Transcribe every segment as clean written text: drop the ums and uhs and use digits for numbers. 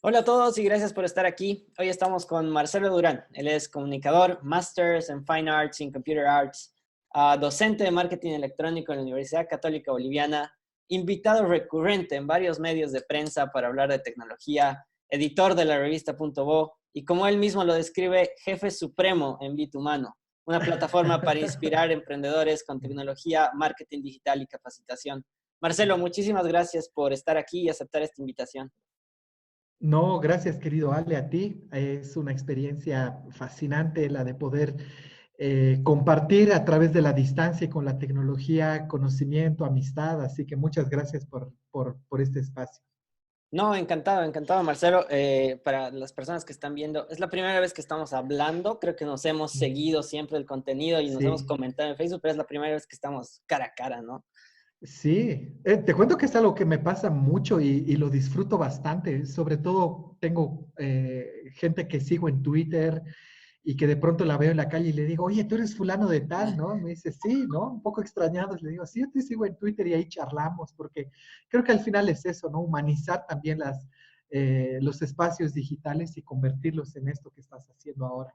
Hola a todos y gracias por estar aquí. Hoy estamos con Marcelo Durán. Él es comunicador, Masters en Fine Arts y Computer Arts, docente de marketing electrónico en la Universidad Católica Boliviana, invitado recurrente en varios medios de prensa para hablar de tecnología, editor de la revista Punto Bo y como él mismo lo describe, jefe supremo en Bitumano, una plataforma para inspirar emprendedores con tecnología, marketing digital y capacitación. Marcelo, muchísimas gracias por estar aquí y aceptar esta invitación. No, gracias querido Ale, a ti. Es una experiencia fascinante la de poder compartir a través de la distancia y con la tecnología conocimiento, amistad, así que muchas gracias por este espacio. No, encantado, encantado, Marcelo. Para las personas que están viendo, es la primera vez que estamos hablando. Creo que nos hemos Mm. seguido siempre el contenido y nos hemos Sí, comentado en Facebook, pero es la primera vez que estamos cara a cara, ¿no? sí. Te cuento que es algo que me pasa mucho y lo disfruto bastante. Sobre todo tengo gente que sigo en Twitter y que de pronto la veo en la calle y le digo, oye, tú eres fulano de tal, ¿no? Me dice, sí, ¿no? Un poco extrañados. Le digo, sí, yo te sigo en Twitter y ahí charlamos, porque creo que al final es eso, ¿no? Humanizar también los espacios digitales y convertirlos en esto que estás haciendo ahora.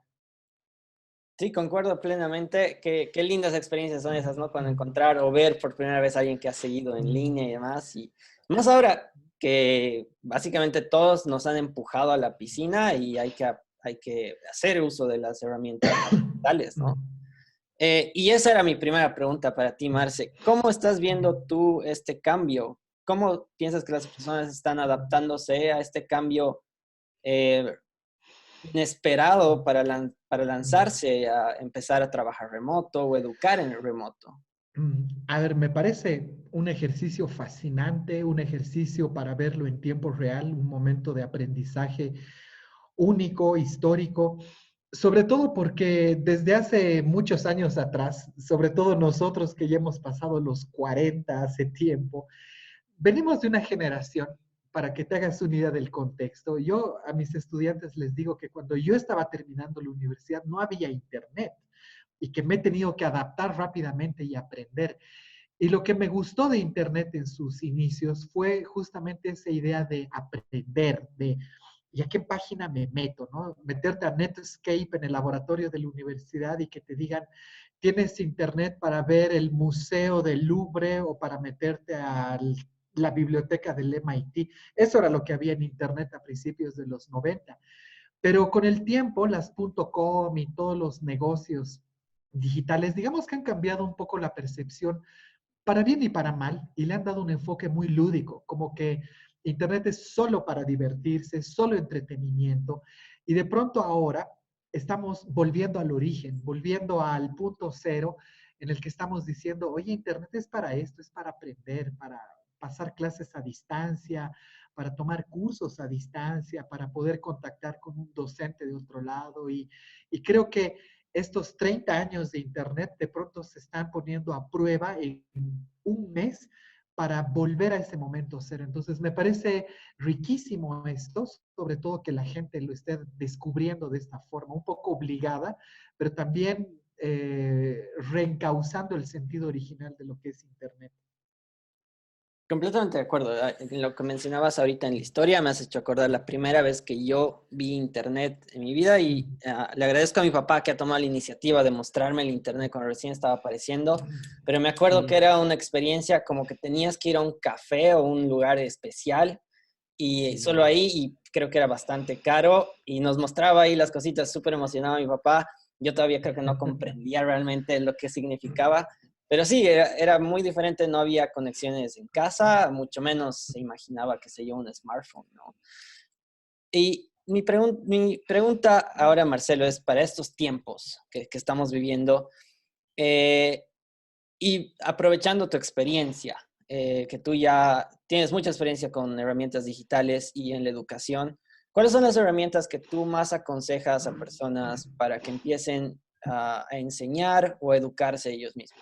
Sí, concuerdo plenamente. Qué lindas experiencias son esas, ¿no? Cuando encontrar o ver por primera vez a alguien que ha seguido en línea y demás. Y más ahora que básicamente todos nos han empujado a la piscina y hay que hacer uso de las herramientas digitales, ¿no? Y esa era mi primera pregunta para ti, Marce. ¿Cómo estás viendo tú este cambio? ¿Cómo piensas que las personas están adaptándose a este cambio eh, inesperado para lanzarse a empezar a trabajar remoto o educar en el remoto? A ver, me parece un ejercicio fascinante, un ejercicio para verlo en tiempo real, un momento de aprendizaje único, histórico, sobre todo porque desde hace muchos años atrás, sobre todo nosotros que ya hemos pasado los 40 hace tiempo, venimos de una generación, para que te hagas una idea del contexto. Yo a mis estudiantes les digo que cuando yo estaba terminando la universidad no había internet y que me he tenido que adaptar rápidamente y aprender. Y lo que me gustó de Internet en sus inicios fue justamente esa idea de aprender, de ¿y a qué página me meto? ¿No? Meterte a Netscape en el laboratorio de la universidad y que te digan, tienes Internet para ver el Museo del Louvre o para meterte a la biblioteca del MIT. Eso era lo que había en Internet a principios de los 90. Pero con el tiempo, las .com y todos los negocios digitales, digamos que han cambiado un poco la percepción para bien y para mal, y le han dado un enfoque muy lúdico, como que Internet es solo para divertirse, solo entretenimiento, y de pronto ahora estamos volviendo al origen, volviendo al punto cero, en el que estamos diciendo, oye, Internet es para esto, es para aprender, para pasar clases a distancia, para tomar cursos a distancia, para poder contactar con un docente de otro lado, y creo que estos 30 años de Internet de pronto se están poniendo a prueba en un mes para volver a ese momento cero. Entonces, me parece riquísimo esto, sobre todo que la gente lo esté descubriendo de esta forma, un poco obligada, pero también reencauzando el sentido original de lo que es Internet. Completamente de acuerdo. En lo que mencionabas ahorita en la historia me has hecho acordar la primera vez que yo vi internet en mi vida y le agradezco a mi papá que ha tomado la iniciativa de mostrarme el internet cuando recién estaba apareciendo, pero me acuerdo que Sí. era una experiencia como que tenías que ir a un café o un lugar especial y solo Sí. ahí y creo que era bastante caro y nos mostraba ahí las cositas, súper emocionado mi papá. Yo todavía creo que no comprendía realmente lo que significaba. Pero sí, era muy diferente, no había conexiones en casa, mucho menos se imaginaba que sería un smartphone, ¿no? Y mi pregunta ahora, Marcelo, es para estos tiempos que estamos viviendo eh, y aprovechando tu experiencia, que tú ya tienes mucha experiencia con herramientas digitales y en la educación, ¿cuáles son las herramientas que tú más aconsejas a personas para que empiecen a enseñar o a educarse ellos mismos?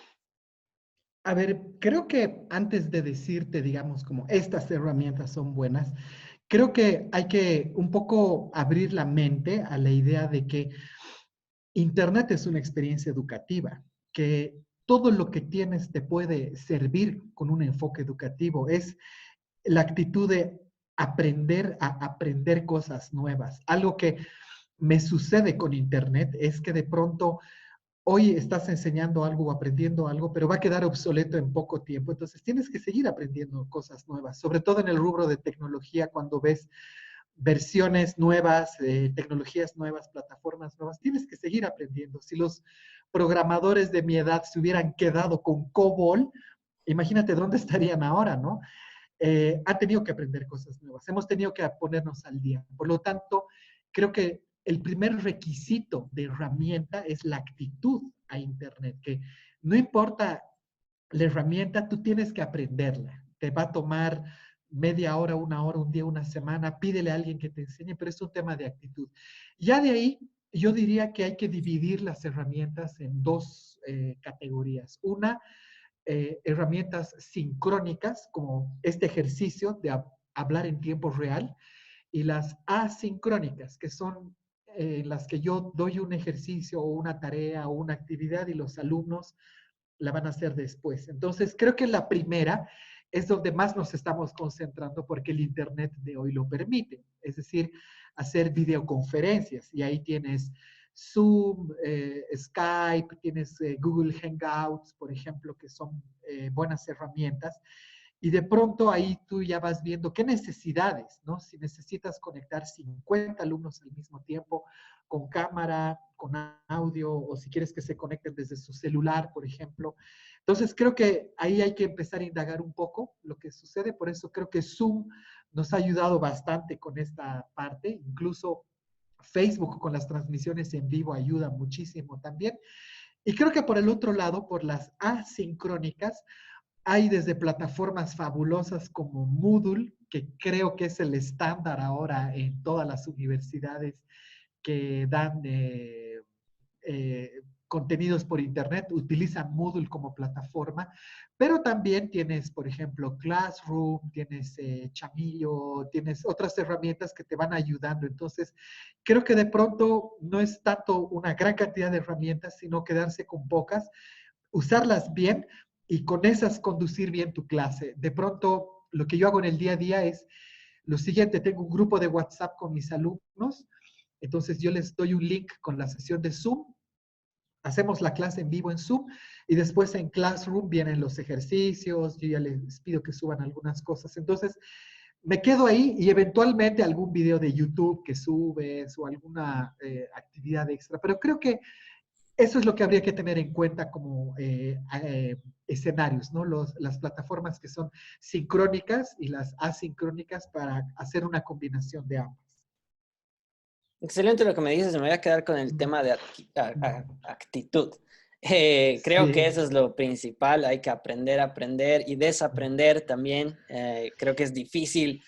A ver, creo que antes de decirte, digamos, como estas herramientas son buenas, creo que hay que un poco abrir la mente a la idea de que Internet es una experiencia educativa, que todo lo que tienes te puede servir con un enfoque educativo. Es la actitud de aprender cosas nuevas. Algo que me sucede con Internet es que de pronto hoy estás enseñando algo o aprendiendo algo, pero va a quedar obsoleto en poco tiempo. Entonces tienes que seguir aprendiendo cosas nuevas, sobre todo en el rubro de tecnología, cuando ves versiones nuevas, tecnologías nuevas, plataformas nuevas, tienes que seguir aprendiendo. Si los programadores de mi edad se hubieran quedado con COBOL, imagínate dónde estarían ahora, ¿no? Han tenido que aprender cosas nuevas, hemos tenido que ponernos al día. Por lo tanto, creo que el primer requisito de herramienta es la actitud a Internet, que no importa la herramienta, tú tienes que aprenderla. Te va a tomar media hora, una hora, un día, una semana, pídele a alguien que te enseñe, pero es un tema de actitud. Ya de ahí, yo diría que hay que dividir las herramientas en dos categorías. Una, herramientas sincrónicas, como este ejercicio de hablar en tiempo real, y las asincrónicas, que son las que yo doy un ejercicio o una tarea o una actividad y los alumnos la van a hacer después. Entonces, creo que la primera es donde más nos estamos concentrando porque el Internet de hoy lo permite, es decir, hacer videoconferencias y ahí tienes Zoom, Skype, tienes Google Hangouts, por ejemplo, que son buenas herramientas. Y de pronto ahí tú ya vas viendo qué necesidades, ¿no? Si necesitas conectar 50 alumnos al mismo tiempo, con cámara, con audio, o si quieres que se conecten desde su celular, por ejemplo. Entonces creo que ahí hay que empezar a indagar un poco lo que sucede. Por eso creo que Zoom nos ha ayudado bastante con esta parte. Incluso Facebook con las transmisiones en vivo ayuda muchísimo también. Y creo que por el otro lado, por las asincrónicas, hay desde plataformas fabulosas como Moodle, que creo que es el estándar ahora en todas las universidades que dan contenidos por Internet, utilizan Moodle como plataforma, pero también tienes, por ejemplo, Classroom, tienes Chamillo, tienes otras herramientas que te van ayudando. Entonces, creo que de pronto no es tanto una gran cantidad de herramientas, sino quedarse con pocas, usarlas bien y con esas conducir bien tu clase. De pronto, lo que yo hago en el día a día es lo siguiente: tengo un grupo de WhatsApp con mis alumnos, entonces yo les doy un link con la sesión de Zoom, hacemos la clase en vivo en Zoom y después en Classroom vienen los ejercicios, yo ya les pido que suban algunas cosas. Entonces, me quedo ahí y eventualmente algún video de YouTube que subes o alguna actividad extra, pero creo que eso es lo que habría que tener en cuenta como escenarios, ¿no? Las plataformas que son sincrónicas y las asincrónicas para hacer una combinación de ambas. Excelente lo que me dices, me voy a quedar con el tema de actitud. Creo que Sí, eso es lo principal, hay que aprender a aprender y desaprender también. Creo que es difícil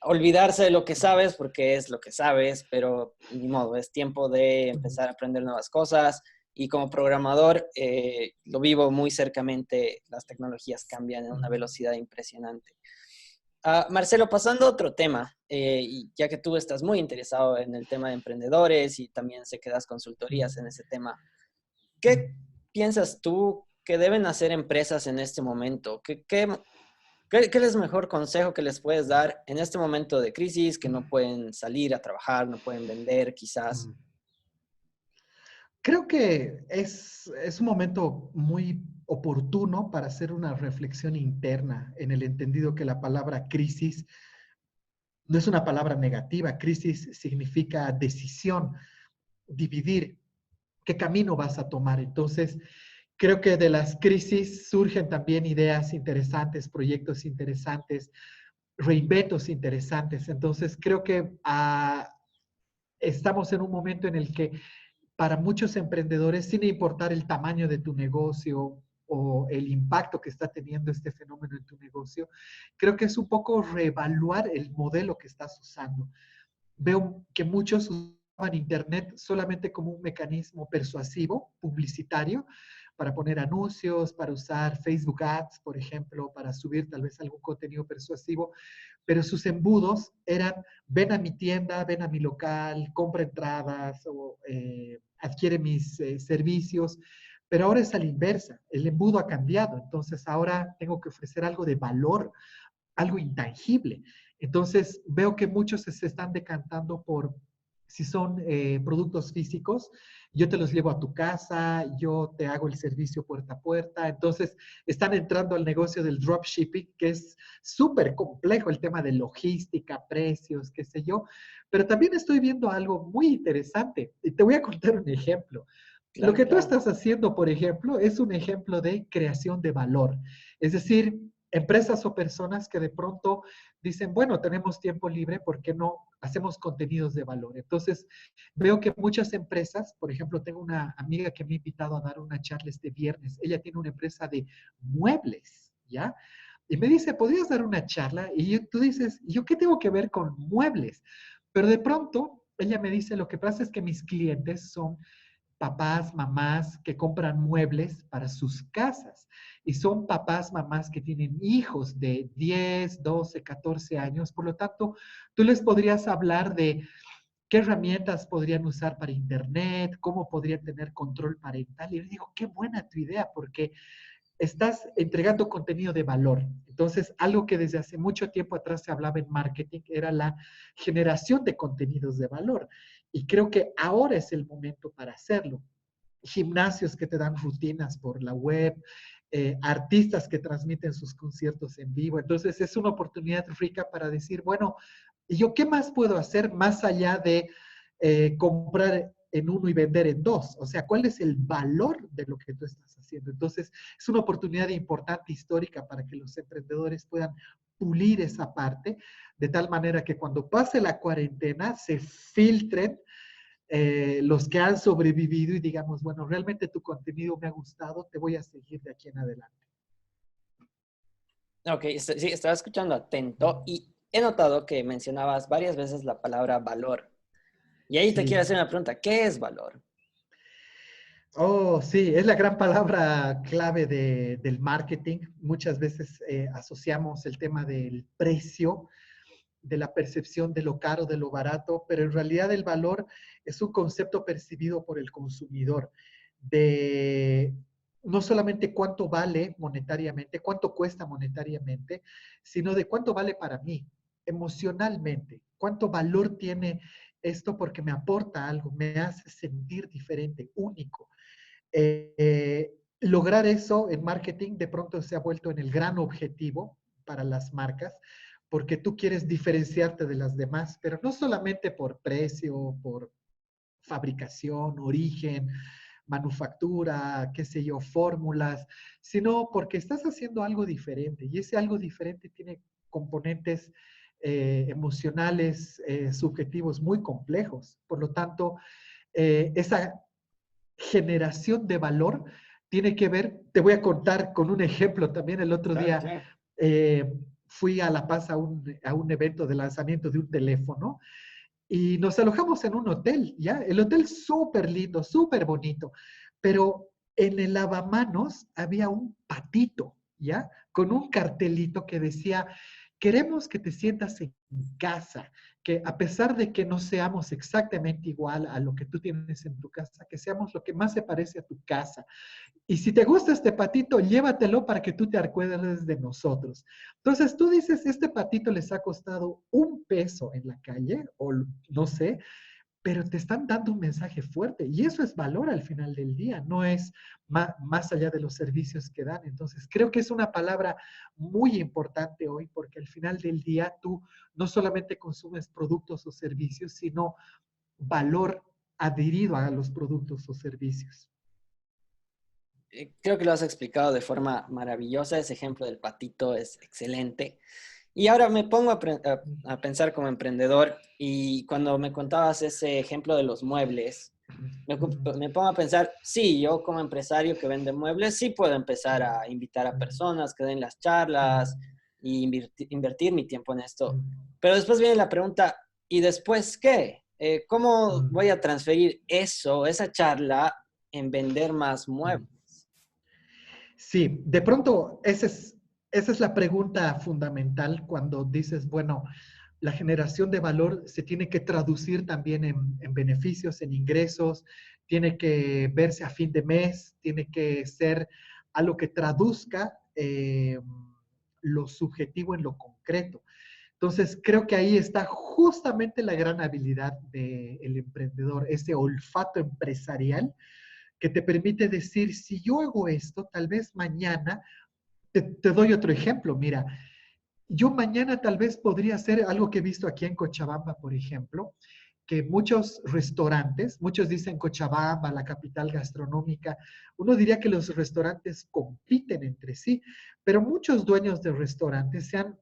olvidarse de lo que sabes porque es lo que sabes, pero ni modo, es tiempo de empezar a aprender nuevas cosas. Y como programador, lo vivo muy cercamente, las tecnologías cambian a una velocidad impresionante. Marcelo, pasando a otro tema, y ya que tú estás muy interesado en el tema de emprendedores y también sé que das consultorías en ese tema, ¿qué piensas tú que deben hacer empresas en este momento? ¿Qué es el mejor consejo que les puedes dar en este momento de crisis, que no pueden salir a trabajar, no pueden vender quizás? creo que es un momento muy oportuno para hacer una reflexión interna en el entendido que la palabra crisis no es una palabra negativa. Crisis significa decisión, dividir qué camino vas a tomar. Entonces, creo que de las crisis surgen también ideas interesantes, proyectos interesantes, reinventos interesantes. Entonces, creo que estamos en un momento en el que para muchos emprendedores, sin importar el tamaño de tu negocio o el impacto que está teniendo este fenómeno en tu negocio, creo que es un poco reevaluar el modelo que estás usando. Veo que muchos usaban Internet solamente como un mecanismo persuasivo, publicitario, para poner anuncios, para usar Facebook Ads, por ejemplo, para subir tal vez algún contenido persuasivo, pero sus embudos eran: ven a mi tienda, ven a mi local, compra entradas o adquiere mis servicios. Pero ahora es a la inversa, el embudo ha cambiado, entonces ahora tengo que ofrecer algo de valor, algo intangible. Entonces, veo que muchos se están decantando por, si son productos físicos, yo te los llevo a tu casa, yo te hago el servicio puerta a puerta. Entonces, están entrando al negocio del dropshipping, que es súper complejo el tema de logística, precios, qué sé yo. Pero también estoy viendo algo muy interesante. Y te voy a contar un ejemplo. Lo Claro, que tú claro. estás haciendo, por ejemplo, es un ejemplo de creación de valor. Es decir, empresas o personas que de pronto dicen, bueno, tenemos tiempo libre, ¿por qué no hacemos contenidos de valor? Entonces, veo que muchas empresas, por ejemplo, tengo una amiga que me ha invitado a dar una charla este viernes. Ella tiene una empresa de muebles, ¿ya? Y me dice, ¿podrías dar una charla? Y tú dices, ¿yo qué tengo que ver con muebles? Pero de pronto, ella me dice, lo que pasa es que mis clientes son papás, mamás que compran muebles para sus casas. Y son papás, mamás que tienen hijos de 10, 12, 14 años. Por lo tanto, tú les podrías hablar de qué herramientas podrían usar para Internet, cómo podrían tener control parental. Y yo digo, qué buena tu idea, porque estás entregando contenido de valor. Entonces, algo que desde hace mucho tiempo atrás se hablaba en marketing era la generación de contenidos de valor. Y creo que ahora es el momento para hacerlo. Gimnasios que te dan rutinas por la web, artistas que transmiten sus conciertos en vivo. Entonces, es una oportunidad rica para decir, bueno, ¿y yo qué más puedo hacer más allá de comprar en uno y vender en dos? O sea, ¿cuál es el valor de lo que tú estás haciendo? Entonces, es una oportunidad importante histórica para que los emprendedores puedan pulir esa parte, de tal manera que cuando pase la cuarentena se filtren los que han sobrevivido y digamos, bueno, realmente tu contenido me ha gustado, te voy a seguir de aquí en adelante. Ok, sí, estaba escuchando atento y he notado que mencionabas varias veces la palabra valor. Y ahí te quiero Sí. hacer una pregunta. ¿Qué es valor? Oh, sí, es la gran palabra clave del marketing. Muchas veces asociamos el tema del precio, de la percepción de lo caro, de lo barato, pero en realidad el valor es un concepto percibido por el consumidor de no solamente cuánto vale monetariamente, cuánto cuesta monetariamente, sino de cuánto vale para mí emocionalmente, cuánto valor tiene esto porque me aporta algo, me hace sentir diferente, único. Lograr eso en marketing de pronto se ha vuelto en el gran objetivo para las marcas, porque tú quieres diferenciarte de las demás, pero no solamente por precio, por fabricación, origen, manufactura, qué sé yo, fórmulas, sino porque estás haciendo algo diferente y ese algo diferente tiene componentes emocionales, subjetivos muy complejos. Por lo tanto, esa generación de valor tiene que ver, te voy a contar con un ejemplo también el otro Claro, día. claro. Fui a La Paz a un evento de lanzamiento de un teléfono y nos alojamos en un hotel, ¿ya? El hotel súper lindo, súper bonito, pero en el lavamanos había un patito, ¿ya? Con un cartelito que decía, queremos que te sientas en casa, que a pesar de que no seamos exactamente igual a lo que tú tienes en tu casa, que seamos lo que más se parece a tu casa. Y si te gusta este patito, llévatelo para que tú te acuerdes de nosotros. Entonces tú dices, este patito les ha costado $1 en la calle, o no sé, pero te están dando un mensaje fuerte y eso es valor al final del día, no es más allá de los servicios que dan. Entonces, creo que es una palabra muy importante hoy porque al final del día tú no solamente consumes productos o servicios, sino valor adherido a los productos o servicios. Creo que lo has explicado de forma maravillosa. Ese ejemplo del patito es excelente. Y ahora me pongo a pensar como emprendedor y cuando me contabas ese ejemplo de los muebles, me pongo a pensar, sí, yo como empresario que vende muebles, sí puedo empezar a invitar a personas que den las charlas y invertir mi tiempo en esto. Pero después viene la pregunta, ¿y después qué? ¿Cómo voy a transferir eso, esa charla, en vender más muebles? Sí, de pronto esa es la pregunta fundamental cuando dices, bueno, la generación de valor se tiene que traducir también en beneficios, en ingresos, tiene que verse a fin de mes, tiene que ser algo que traduzca lo subjetivo en lo concreto. Entonces, creo que ahí está justamente la gran habilidad del emprendedor, ese olfato empresarial que te permite decir, si yo hago esto, tal vez mañana, te doy otro ejemplo, mira, yo mañana tal vez podría hacer algo que he visto aquí en Cochabamba, por ejemplo, que muchos restaurantes, muchos dicen Cochabamba, la capital gastronómica, uno diría que los restaurantes compiten entre sí, pero muchos dueños de restaurantes se han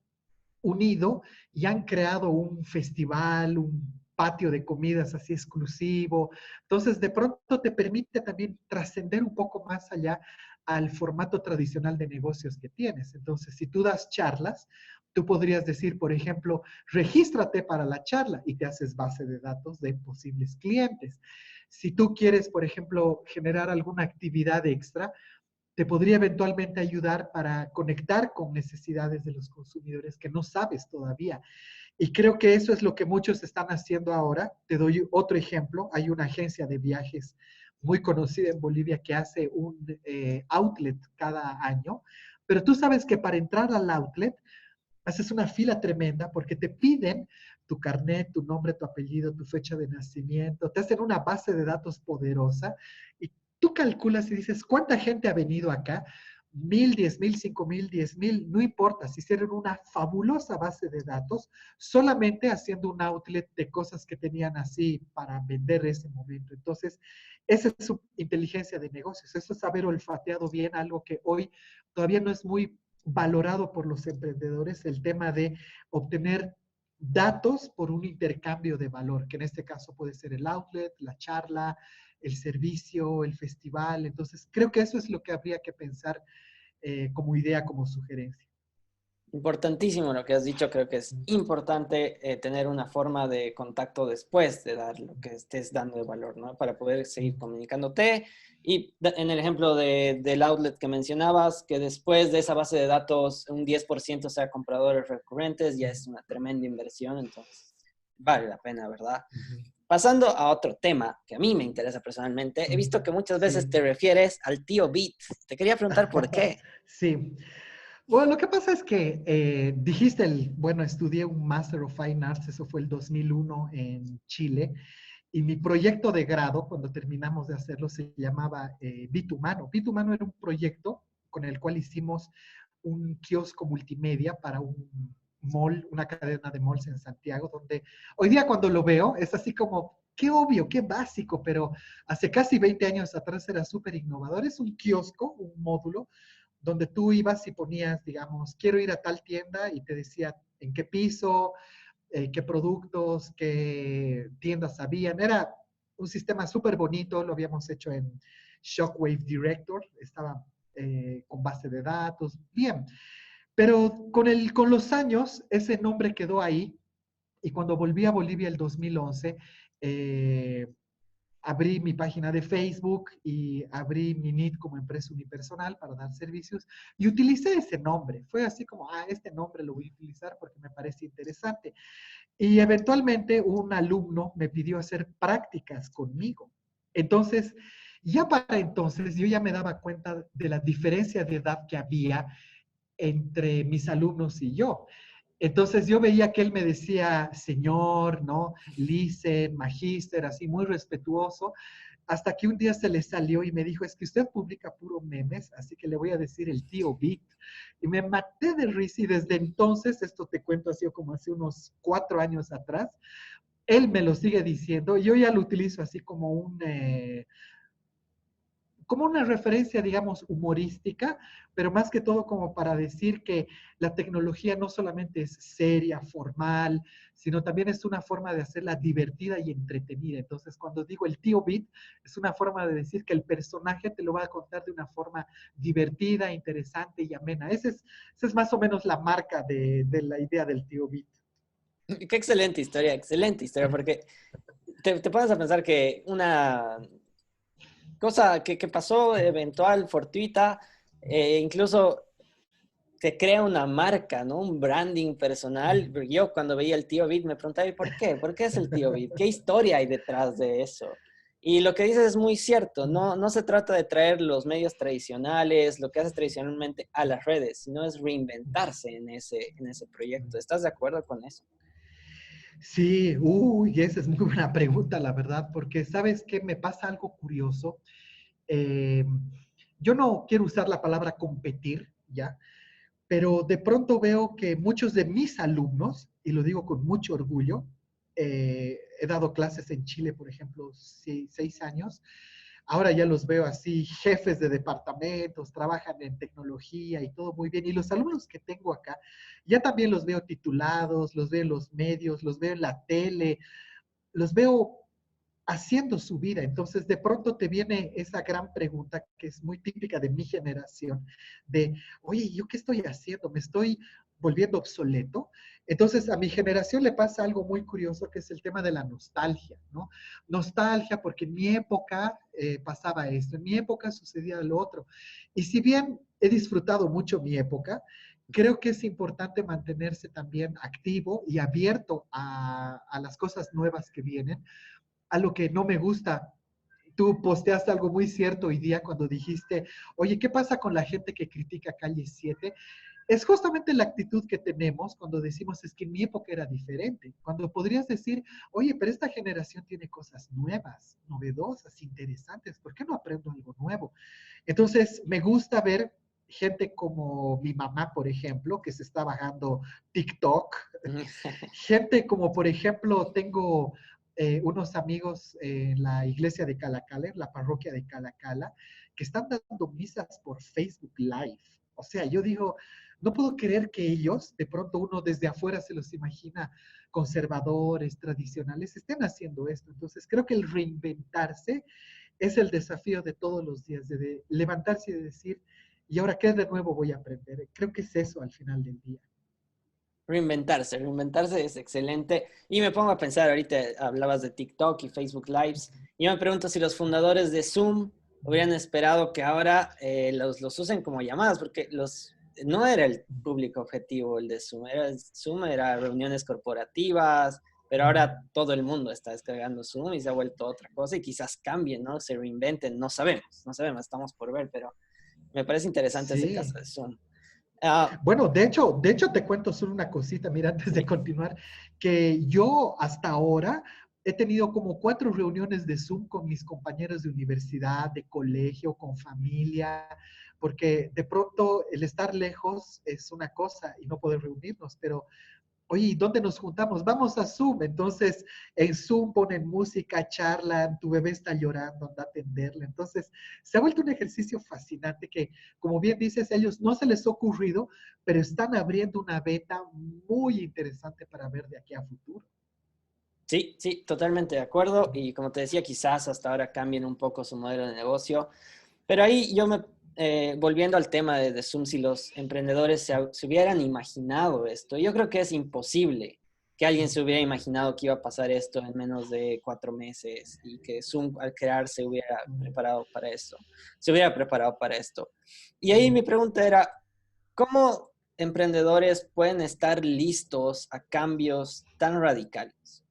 unido y han creado un festival, un patio de comidas así exclusivo. Entonces, de pronto te permite también trascender un poco más allá al formato tradicional de negocios que tienes. Entonces, si tú das charlas, tú podrías decir, por ejemplo, regístrate para la charla y te haces base de datos de posibles clientes. Si tú quieres, por ejemplo, generar alguna actividad extra, te podría eventualmente ayudar para conectar con necesidades de los consumidores que no sabes todavía. Y creo que eso es lo que muchos están haciendo ahora. Te doy otro ejemplo. Hay una agencia de viajes muy conocida en Bolivia que hace un outlet cada año, pero tú sabes que para entrar al outlet haces una fila tremenda porque te piden tu carnet, tu nombre, tu apellido, tu fecha de nacimiento, te hacen una base de datos poderosa y tú calculas y dices, ¿cuánta gente ha venido acá? 1000, 10,000, 5,000, 10,000, no importa, se hicieron una fabulosa base de datos solamente haciendo un outlet de cosas que tenían así para vender ese momento. Entonces, esa es su inteligencia de negocios, eso es haber olfateado bien algo que hoy todavía no es muy valorado por los emprendedores, el tema de obtener datos por un intercambio de valor, que en este caso puede ser el outlet, la charla, el servicio, el festival. Entonces, creo que eso es lo que habría que pensar como idea, como sugerencia. Importantísimo lo que has dicho, creo que es importante tener una forma de contacto después de dar lo que estés dando de valor, ¿no? Para poder seguir comunicándote. Y en el ejemplo del outlet que mencionabas, que después de esa base de datos un 10% sea compradores recurrentes, ya es una tremenda inversión, entonces vale la pena, ¿verdad? Pasando a otro tema que a mí me interesa personalmente, he visto que muchas veces Sí. te refieres al tío Beat. Te quería preguntar por qué. Sí. Bueno, lo que pasa es que dijiste, bueno, estudié un Master of Fine Arts, eso fue el 2001 en Chile, y mi proyecto de grado, cuando terminamos de hacerlo, se llamaba Bit Humano. Bit Humano era un proyecto con el cual hicimos un kiosco multimedia para un mall, una cadena de malls en Santiago, donde hoy día cuando lo veo es así como, qué obvio, qué básico, pero hace casi 20 años atrás era súper innovador. Es un kiosco, un módulo, donde tú ibas y ponías, digamos, quiero ir a tal tienda y te decía en qué piso, qué productos, qué tiendas habían. Era un sistema súper bonito, lo habíamos hecho en Shockwave Director, estaba con base de datos, bien. Pero con los años, ese nombre quedó ahí y cuando volví a Bolivia el 2011, eh, abrí mi página de Facebook y abrí mi NIT como empresa unipersonal para dar servicios y utilicé ese nombre. Fue así como, este nombre lo voy a utilizar porque me parece interesante. Y eventualmente un alumno me pidió hacer prácticas conmigo. Entonces, ya para entonces yo ya me daba cuenta de la diferencia de edad que había entre mis alumnos y yo. Entonces yo veía que él me decía señor, ¿no? Listen, magíster, así muy respetuoso, hasta que un día se le salió y me dijo, es que usted publica puro memes, así que le voy a decir el tío Vic. Y me maté de risa y desde entonces, esto te cuento así como hace unos 4 años atrás, él me lo sigue diciendo, yo ya lo utilizo así como una referencia, digamos, humorística, pero más que todo como para decir que la tecnología no solamente es seria, formal, sino también es una forma de hacerla divertida y entretenida. Entonces, cuando digo el tío Bit, es una forma de decir que el personaje te lo va a contar de una forma divertida, interesante y amena. Esa es más o menos la marca de la idea del tío Bit. Qué excelente historia, porque te pones a pensar que una cosa que pasó eventual, fortuita, incluso te crea una marca, ¿no? Un branding personal. Yo cuando veía el tío Bit me preguntaba, ¿y por qué? ¿Por qué es el tío Bit? ¿Qué historia hay detrás de eso? Y lo que dices es muy cierto, no se trata de traer los medios tradicionales, lo que haces tradicionalmente a las redes, sino es reinventarse en ese proyecto. ¿Estás de acuerdo con eso? Sí, uy, esa es muy buena pregunta, la verdad, porque sabes que me pasa algo curioso. Eh, yo no quiero usar la palabra competir, ¿ya? Pero de pronto veo que muchos de mis alumnos, y lo digo con mucho orgullo, he dado clases en Chile, por ejemplo, 6 años, ahora ya los veo así, jefes de departamentos, trabajan en tecnología y todo muy bien. Y los alumnos que tengo acá, ya también los veo titulados, los veo en los medios, los veo en la tele, los veo haciendo su vida. Entonces, de pronto te viene esa gran pregunta que es muy típica de mi generación, de, oye, ¿yo qué estoy haciendo? ¿Me estoy volviendo obsoleto? Entonces, a mi generación le pasa algo muy curioso, que es el tema de la nostalgia, ¿no? Nostalgia porque en mi época pasaba esto, en mi época sucedía lo otro. Y si bien he disfrutado mucho mi época, creo que es importante mantenerse también activo y abierto a las cosas nuevas que vienen, a lo que no me gusta. Tú posteaste algo muy cierto hoy día cuando dijiste, oye, ¿qué pasa con la gente que critica Calle 7? Es justamente la actitud que tenemos cuando decimos, es que en mi época era diferente. Cuando podrías decir, oye, pero esta generación tiene cosas nuevas, novedosas, interesantes. ¿Por qué no aprendo algo nuevo? Entonces, me gusta ver gente como mi mamá, por ejemplo, que se está bajando TikTok. Gente como, por ejemplo, tengo unos amigos en la iglesia de Calacala, en la parroquia de Calacala, que están dando misas por Facebook Live. O sea, yo digo, no puedo creer que ellos, de pronto uno desde afuera se los imagina conservadores, tradicionales, estén haciendo esto. Entonces, creo que el reinventarse es el desafío de todos los días, de levantarse y de decir, ¿y ahora qué de nuevo voy a aprender? Creo que es eso al final del día. Reinventarse es excelente. Y me pongo a pensar, ahorita hablabas de TikTok y Facebook Lives, y yo me pregunto si los fundadores de Zoom hubieran esperado que ahora los usen como llamadas, porque no era el público objetivo el de Zoom, Zoom era reuniones corporativas, pero ahora todo el mundo está descargando Zoom y se ha vuelto otra cosa y quizás cambien, ¿no? Se reinventen, no sabemos, estamos por ver, pero me parece interesante ese Sí. caso de Zoom. Ah, Bueno, de hecho te cuento solo una cosita, mira, antes de continuar, que yo hasta ahora he tenido como 4 reuniones de Zoom con mis compañeros de universidad, de colegio, con familia, porque de pronto el estar lejos es una cosa y no poder reunirnos, pero oye, ¿dónde nos juntamos? Vamos a Zoom. Entonces, en Zoom ponen música, charlan, tu bebé está llorando, anda a atenderle. Entonces, se ha vuelto un ejercicio fascinante que, como bien dices, a ellos no se les ha ocurrido, pero están abriendo una beta muy interesante para ver de aquí a futuro. sí, sí, totalmente de acuerdo. Y como te decía, quizás hasta ahora cambien un poco su modelo de negocio. Pero ahí volviendo al tema de Zoom, si los emprendedores se hubieran imaginado esto, yo creo que es imposible que alguien se hubiera imaginado que iba a pasar esto en menos de 4 meses y que Zoom al crearse hubiera preparado para eso, se hubiera preparado para esto. Y ahí mi pregunta era, ¿cómo emprendedores pueden estar listos a cambios tan radicales?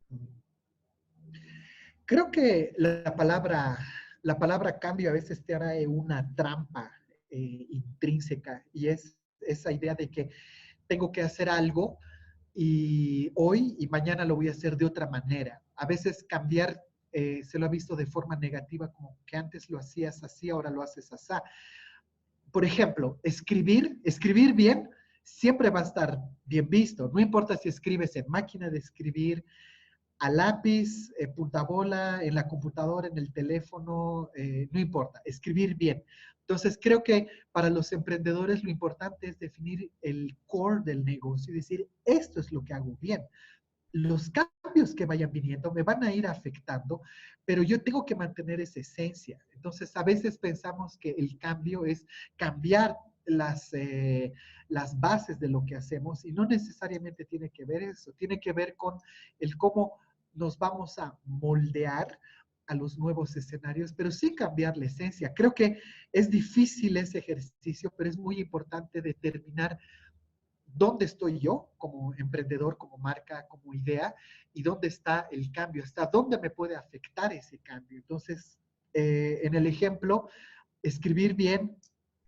Creo que la palabra cambio a veces te hará una trampa intrínseca y es esa idea de que tengo que hacer algo y hoy y mañana lo voy a hacer de otra manera. A veces cambiar se lo ha visto de forma negativa, como que antes lo hacías así, ahora lo haces así. Por ejemplo, escribir bien siempre va a estar bien visto. No importa si escribes en máquina de escribir, a lápiz, punta bola, en la computadora, en el teléfono, no importa, escribir bien. Entonces, creo que para los emprendedores lo importante es definir el core del negocio y decir, esto es lo que hago bien. Los cambios que vayan viniendo me van a ir afectando, pero yo tengo que mantener esa esencia. Entonces, a veces pensamos que el cambio es cambiar las bases de lo que hacemos y no necesariamente tiene que ver eso, tiene que ver con el cómo nos vamos a moldear a los nuevos escenarios, pero sin cambiar la esencia. Creo que es difícil ese ejercicio, pero es muy importante determinar dónde estoy yo como emprendedor, como marca, como idea, y dónde está el cambio, hasta dónde me puede afectar ese cambio. Entonces, en el ejemplo, escribir bien,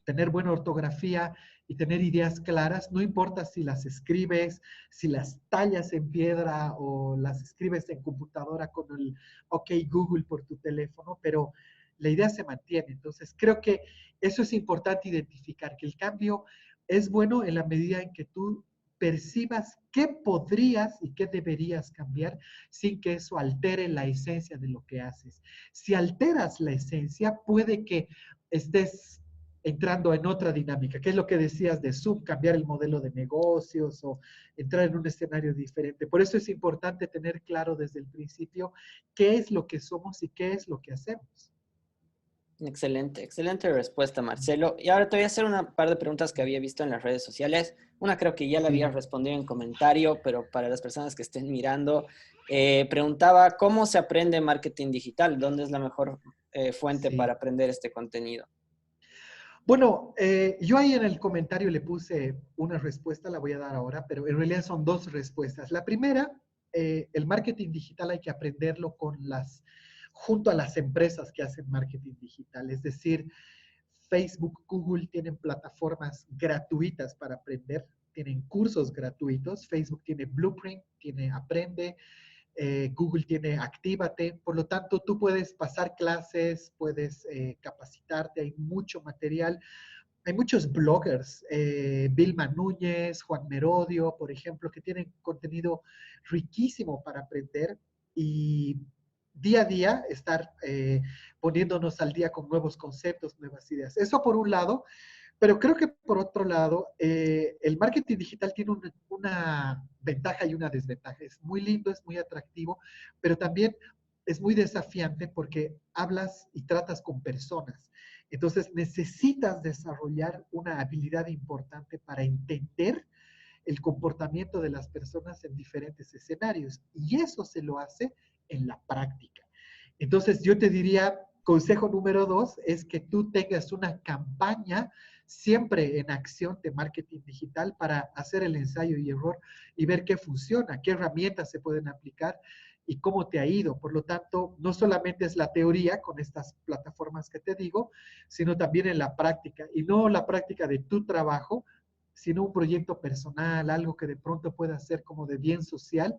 tener buena ortografía y tener ideas claras, no importa si las escribes, si las tallas en piedra o las escribes en computadora con el OK Google por tu teléfono, pero la idea se mantiene. Entonces, creo que eso es importante identificar, que el cambio es bueno en la medida en que tú percibas qué podrías y qué deberías cambiar sin que eso altere la esencia de lo que haces. Si alteras la esencia, puede que estés entrando en otra dinámica, que es lo que decías de Zoom, cambiar el modelo de negocios o entrar en un escenario diferente. Por eso es importante tener claro desde el principio qué es lo que somos y qué es lo que hacemos. Excelente, excelente respuesta, Marcelo. Y ahora te voy a hacer una par de preguntas que había visto en las redes sociales. Una creo que ya la había respondido en comentario, pero para las personas que estén mirando, preguntaba cómo se aprende marketing digital, dónde es la mejor fuente para aprender este contenido. Bueno, yo ahí en el comentario le puse una respuesta, la voy a dar ahora, pero en realidad son dos respuestas. La primera, el marketing digital hay que aprenderlo junto a las empresas que hacen marketing digital. Es decir, Facebook, Google tienen plataformas gratuitas para aprender, tienen cursos gratuitos. Facebook tiene Blueprint, tiene Aprende, Google tiene Actívate, por lo tanto tú puedes pasar clases, puedes capacitarte, hay mucho material, hay muchos bloggers, Vilma Núñez, Juan Merodio, por ejemplo, que tienen contenido riquísimo para aprender y día a día estar poniéndonos al día con nuevos conceptos, nuevas ideas. Eso por un lado, pero creo que por otro lado, el marketing digital tiene una ventaja y una desventaja. Es muy lindo, es muy atractivo, pero también es muy desafiante porque hablas y tratas con personas. Entonces necesitas desarrollar una habilidad importante para entender el comportamiento de las personas en diferentes escenarios. Y eso se lo hace en la práctica. Entonces yo te diría, consejo número 2 es que tú tengas una campaña siempre en acción de marketing digital para hacer el ensayo y error y ver qué funciona, qué herramientas se pueden aplicar y cómo te ha ido. Por lo tanto, no solamente es la teoría con estas plataformas que te digo, sino también en la práctica. Y no la práctica de tu trabajo, sino un proyecto personal, algo que de pronto pueda ser como de bien social,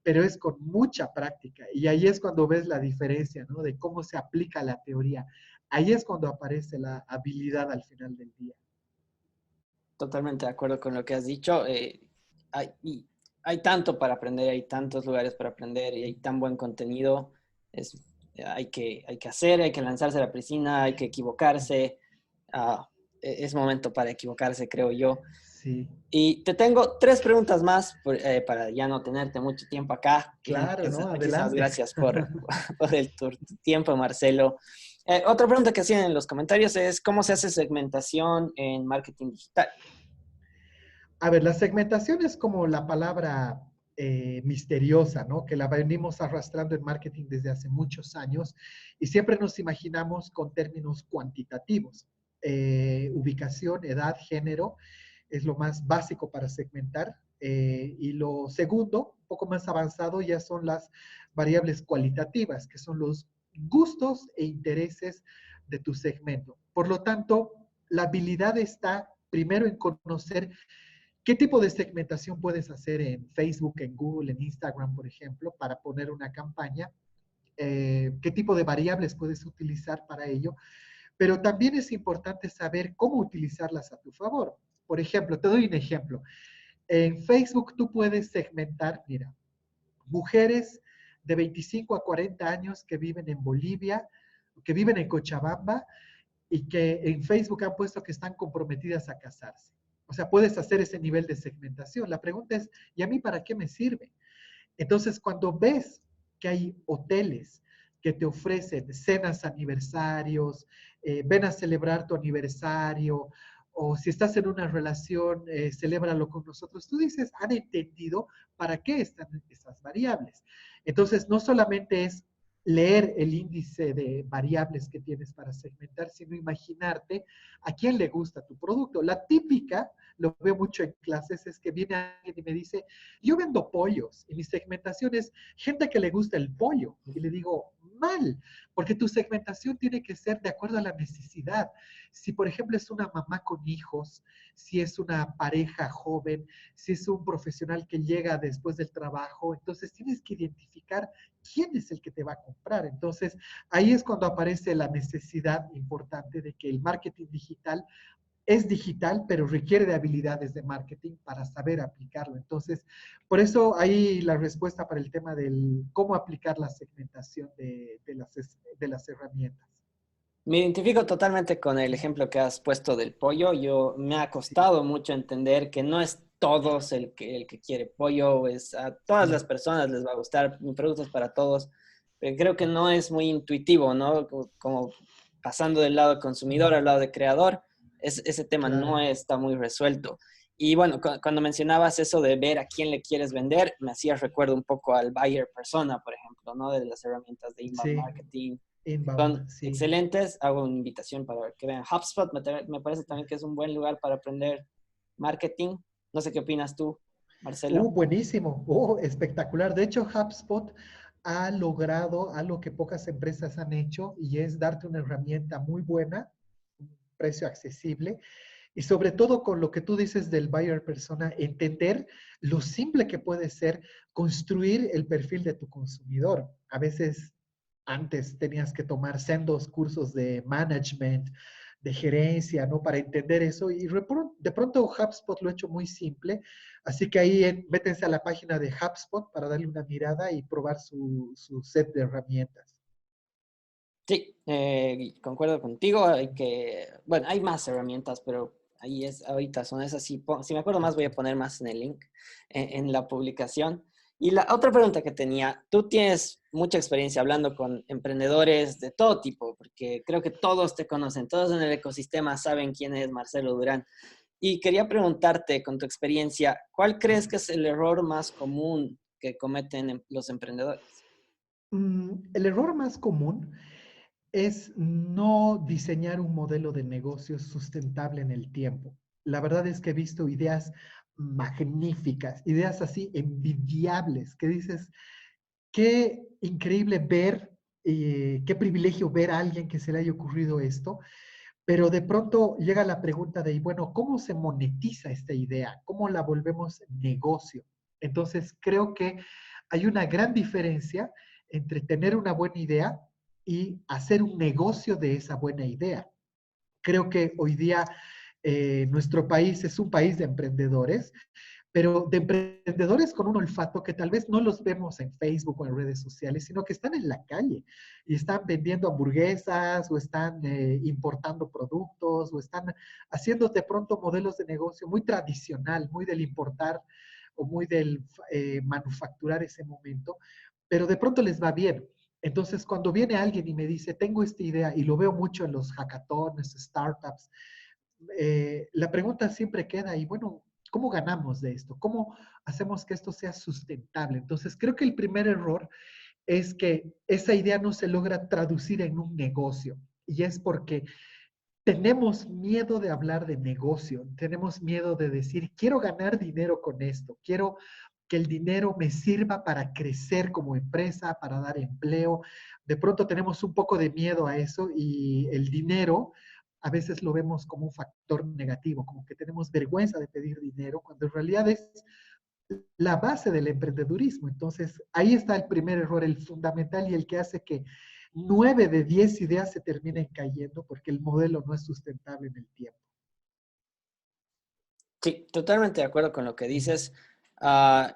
pero es con mucha práctica. Y ahí es cuando ves la diferencia, ¿no? De cómo se aplica la teoría. Ahí es cuando aparece la habilidad al final del día. Totalmente de acuerdo con lo que has dicho. Hay tanto para aprender, hay tantos lugares para aprender y hay tan buen contenido. Hay que hacer, hay que lanzarse a la piscina, hay que equivocarse. Ah, es momento para equivocarse, creo yo. Sí. Y te tengo tres preguntas más para ya no tenerte mucho tiempo acá. Claro, ¿no? Muchísimas Adelante. gracias por tu tiempo, Marcelo. Otra pregunta que hacían en los comentarios es, ¿cómo se hace segmentación en marketing digital? A ver, la segmentación es como la palabra misteriosa, ¿no? Que la venimos arrastrando en marketing desde hace muchos años y siempre nos imaginamos con términos cuantitativos. Ubicación, edad, género es lo más básico para segmentar. Y lo segundo, un poco más avanzado, ya son las variables cualitativas, que son los gustos e intereses de tu segmento. Por lo tanto, la habilidad está primero en conocer qué tipo de segmentación puedes hacer en Facebook, en Google, en Instagram, por ejemplo, para poner una campaña, qué tipo de variables puedes utilizar para ello, pero también es importante saber cómo utilizarlas a tu favor. Por ejemplo, te doy un ejemplo. En Facebook tú puedes segmentar, mira, mujeres de 25 a 40 años que viven en Bolivia, que viven en Cochabamba y que en Facebook han puesto que están comprometidas a casarse. O sea, puedes hacer ese nivel de segmentación. La pregunta es, ¿y a mí para qué me sirve? Entonces, cuando ves que hay hoteles que te ofrecen cenas aniversarios, ven a celebrar tu aniversario, o si estás en una relación, celébralo con nosotros, tú dices, han entendido para qué están esas variables. Entonces, no solamente es leer el índice de variables que tienes para segmentar, sino imaginarte a quién le gusta tu producto. La típica, lo veo mucho en clases, es que viene alguien y me dice, yo vendo pollos y mi segmentación es gente que le gusta el pollo. Y le digo, mal, porque tu segmentación tiene que ser de acuerdo a la necesidad. Si, por ejemplo, es una mamá con hijos, si es una pareja joven, si es un profesional que llega después del trabajo, entonces tienes que identificar quién es el que te va a comprar. Entonces, ahí es cuando aparece la necesidad importante de que el marketing digital es digital, pero requiere de habilidades de marketing para saber aplicarlo. Entonces, por eso ahí la respuesta para el tema del cómo aplicar la segmentación de las herramientas. Me identifico totalmente con el ejemplo que has puesto del pollo. Me ha Sí, costado mucho entender que no es todos el que quiere pollo, es a todas sí, las personas les va a gustar, mi producto es para todos. Creo que no es muy intuitivo, ¿no? Como pasando del lado consumidor al lado de creador, ese tema no claro. está muy resuelto. Y bueno, cuando mencionabas eso de ver a quién le quieres vender, me hacías recuerdo un poco al buyer persona, por ejemplo, ¿no? De las herramientas de inbound Sí, marketing inbound, son sí. excelentes. Hago una invitación para que vean HubSpot. Me parece también que es un buen lugar para aprender marketing. No sé qué opinas tú, Marcelo. Buenísimo, espectacular. De hecho, HubSpot ha logrado algo que pocas empresas han hecho y es darte una herramienta muy buena, un precio accesible y sobre todo con lo que tú dices del buyer persona, entender lo simple que puede ser construir el perfil de tu consumidor. A veces antes tenías que tomar sendos cursos de management, de gerencia, ¿no? Para entender eso. Y de pronto HubSpot lo ha hecho muy simple. Así que ahí métense a la página de HubSpot para darle una mirada y probar su set de herramientas. Sí, concuerdo contigo. Bueno, hay más herramientas, pero ahorita son esas. Si me acuerdo más, voy a poner más en el link, en la publicación. Y la otra pregunta que tenía, tú tienes mucha experiencia hablando con emprendedores de todo tipo, porque creo que todos te conocen, todos en el ecosistema saben quién es Marcelo Durán. Y quería preguntarte, con tu experiencia, ¿cuál crees que es el error más común que cometen los emprendedores? El error más común es no diseñar un modelo de negocio sustentable en el tiempo. La verdad es que he visto ideas magníficas, ideas así envidiables, que dices, qué increíble ver, qué privilegio ver a alguien que se le haya ocurrido esto, pero de pronto llega la pregunta de, bueno, ¿cómo se monetiza esta idea? ¿Cómo la volvemos negocio? Entonces, creo que hay una gran diferencia entre tener una buena idea y hacer un negocio de esa buena idea. Creo que hoy día nuestro país es un país de emprendedores, pero de emprendedores con un olfato que tal vez no los vemos en Facebook o en redes sociales, sino que están en la calle y están vendiendo hamburguesas o están importando productos o están haciendo de pronto modelos de negocio muy tradicional, muy del importar o muy del manufacturar ese momento, pero de pronto les va bien. Entonces, cuando viene alguien y me dice, tengo esta idea, y lo veo mucho en los hackathons, startups, la pregunta siempre queda, y bueno, ¿cómo ganamos de esto? ¿Cómo hacemos que esto sea sustentable? Entonces, creo que el primer error es que esa idea no se logra traducir en un negocio. Y es porque tenemos miedo de hablar de negocio, tenemos miedo de decir, quiero ganar dinero con esto, quiero que el dinero me sirva para crecer como empresa, para dar empleo. De pronto tenemos un poco de miedo a eso y el dinero a veces lo vemos como un factor negativo, como que tenemos vergüenza de pedir dinero, cuando en realidad es la base del emprendedurismo. Entonces, ahí está el primer error, el fundamental y el que hace que 9 de 10 ideas se terminen cayendo porque el modelo no es sustentable en el tiempo. Sí, totalmente de acuerdo con lo que dices.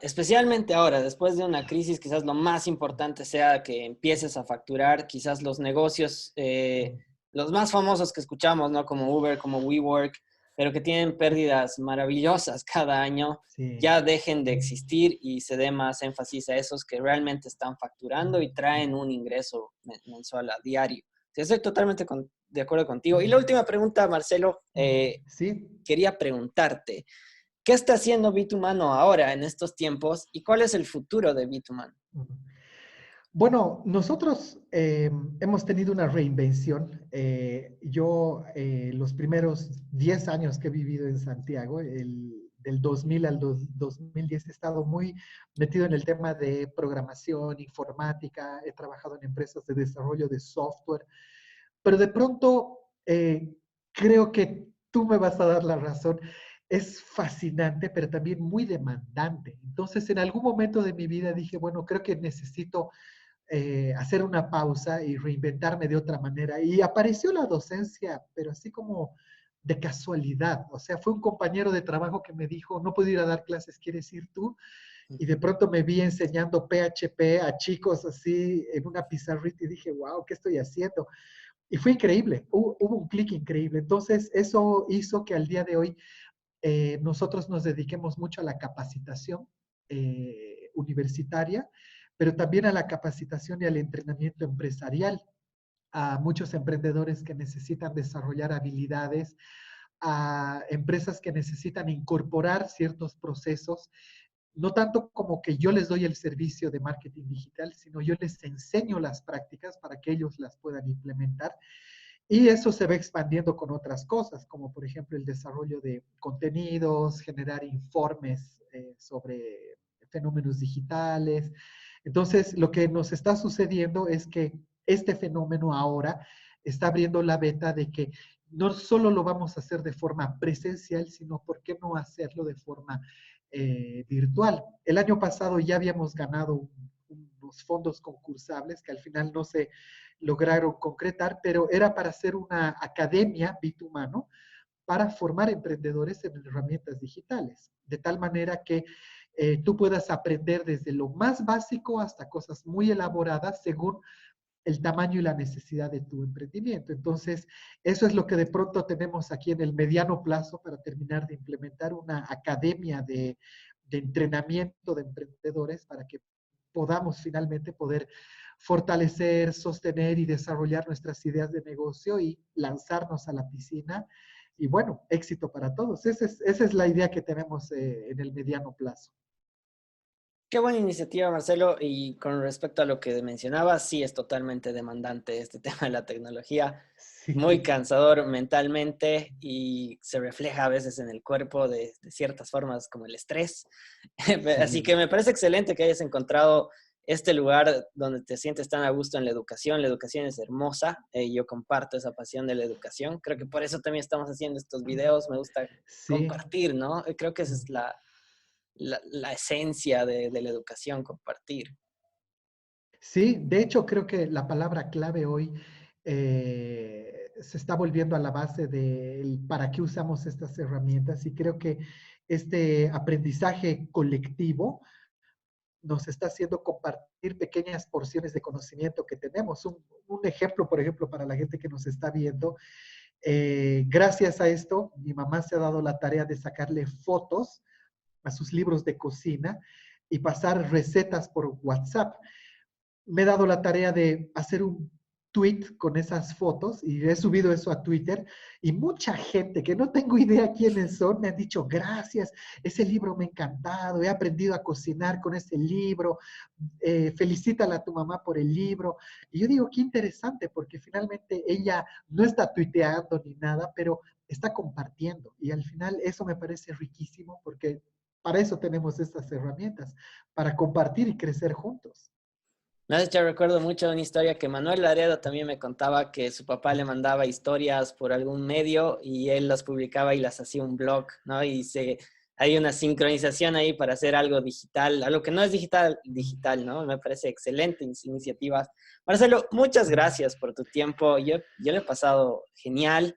Especialmente ahora, después de una crisis, quizás lo más importante sea que empieces a facturar, quizás los negocios, los más famosos que escuchamos, ¿no? Como Uber, como WeWork, pero que tienen pérdidas maravillosas cada año, Sí, ya dejen de existir y se dé más énfasis a esos que realmente están facturando y traen un ingreso mensual a diario. Sí, estoy totalmente de acuerdo contigo. Y la última pregunta, Marcelo, sí. quería preguntarte, ¿qué está haciendo Bitumano ahora en estos tiempos y cuál es el futuro de Bitumano? Bueno, nosotros hemos tenido una reinvención. Los primeros 10 años que he vivido en Santiago, del 2000 al 2010, he estado muy metido en el tema de programación, informática, he trabajado en empresas de desarrollo de software, pero de pronto creo que tú me vas a dar la razón. Es fascinante, pero también muy demandante. Entonces, en algún momento de mi vida dije, bueno, creo que necesito hacer una pausa y reinventarme de otra manera. Y apareció la docencia, pero así como de casualidad. O sea, fue un compañero de trabajo que me dijo, no puedo ir a dar clases, ¿quieres ir tú? Y de pronto me vi enseñando PHP a chicos así en una pizarrita y dije, wow, ¿qué estoy haciendo? Y fue increíble, hubo un clic increíble. Entonces, eso hizo que al día de hoy nosotros nos dediquemos mucho a la capacitación universitaria, pero también a la capacitación y al entrenamiento empresarial, a muchos emprendedores que necesitan desarrollar habilidades, a empresas que necesitan incorporar ciertos procesos, no tanto como que yo les doy el servicio de marketing digital, sino yo les enseño las prácticas para que ellos las puedan implementar. Y eso se va expandiendo con otras cosas, como por ejemplo el desarrollo de contenidos, generar informes sobre fenómenos digitales. Entonces, lo que nos está sucediendo es que este fenómeno ahora está abriendo la veta de que no solo lo vamos a hacer de forma presencial, sino por qué no hacerlo de forma virtual. El año pasado ya habíamos ganado unos fondos concursables que al final no se lograron concretar, pero era para hacer una academia Bitumano para formar emprendedores en herramientas digitales, de tal manera que tú puedas aprender desde lo más básico hasta cosas muy elaboradas según el tamaño y la necesidad de tu emprendimiento. Entonces, eso es lo que de pronto tenemos aquí en el mediano plazo para terminar de implementar una academia de entrenamiento de emprendedores para que podamos finalmente poder fortalecer, sostener y desarrollar nuestras ideas de negocio y lanzarnos a la piscina. Y bueno, éxito para todos. Esa es la idea que tenemos en el mediano plazo. Qué buena iniciativa, Marcelo. Y con respecto a lo que mencionabas, sí es totalmente demandante este tema de la tecnología, muy Sí, cansador mentalmente y se refleja a veces en el cuerpo de ciertas formas como el estrés. Así que sí. me parece excelente que hayas encontrado este lugar donde te sientes tan a gusto en la educación. La educación es hermosa. Yo comparto esa pasión de la educación. Creo que por eso también estamos haciendo estos videos. Me gusta Sí, compartir, ¿no? Creo que esa es la esencia de la educación, compartir. sí, de hecho creo que la palabra clave hoy se está volviendo a la base de para qué usamos estas herramientas y creo que este aprendizaje colectivo nos está haciendo compartir pequeñas porciones de conocimiento que tenemos. Un ejemplo, por ejemplo, para la gente que nos está viendo, gracias a esto, mi mamá se ha dado la tarea de sacarle fotos a sus libros de cocina y pasar recetas por WhatsApp. Me he dado la tarea de hacer un tweet con esas fotos y he subido eso a Twitter y mucha gente que no tengo idea quiénes son me han dicho gracias, ese libro me ha encantado, he aprendido a cocinar con ese libro, felicítala a tu mamá por el libro. Y yo digo, qué interesante porque finalmente ella no está tuiteando ni nada, pero está compartiendo y al final eso me parece riquísimo porque para eso tenemos estas herramientas, para compartir y crecer juntos. Me has hecho recuerdo mucho una historia que Manuel Laredo también me contaba que su papá le mandaba historias por algún medio y él las publicaba y las hacía un blog, ¿no? Hay una sincronización ahí para hacer algo digital, algo que no es digital, digital, ¿no? Me parece excelente iniciativas. Marcelo, muchas gracias por tu tiempo. Yo lo he pasado genial.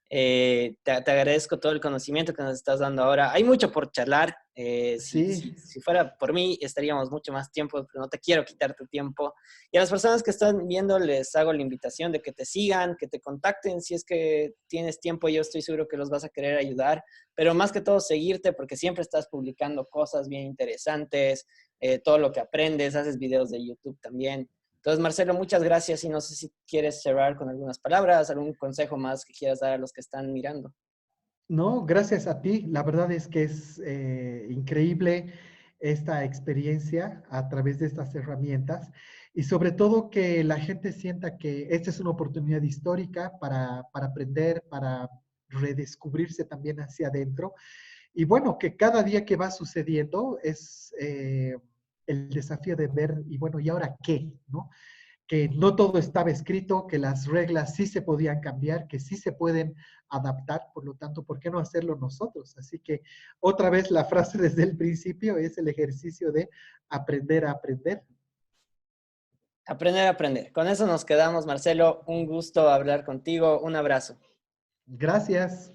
Te agradezco todo el conocimiento que nos estás dando ahora. Hay mucho por charlar. Sí, Si fuera por mí, estaríamos mucho más tiempo, pero no te quiero quitar tu tiempo. Y a las personas que están viendo, les hago la invitación de que te sigan, que te contacten si es que tienes tiempo. Yo estoy seguro que los vas a querer ayudar, pero más que todo seguirte porque siempre estás publicando cosas bien interesantes, todo lo que aprendes, haces videos de YouTube también. Entonces, Marcelo, muchas gracias y no sé si quieres cerrar con algunas palabras, algún consejo más que quieras dar a los que están mirando. no, gracias a ti. La verdad es que es increíble esta experiencia a través de estas herramientas y sobre todo que la gente sienta que esta es una oportunidad histórica para aprender, para redescubrirse también hacia adentro. Y bueno, que cada día que va sucediendo es el desafío de ver, y bueno, ¿y ahora qué? ¿No? Que no todo estaba escrito, que las reglas sí se podían cambiar, que sí se pueden adaptar, por lo tanto, ¿por qué no hacerlo nosotros? Así que otra vez la frase desde el principio es el ejercicio de aprender a aprender. Aprender a aprender. Con eso nos quedamos, Marcelo. Un gusto hablar contigo. Un abrazo. Gracias.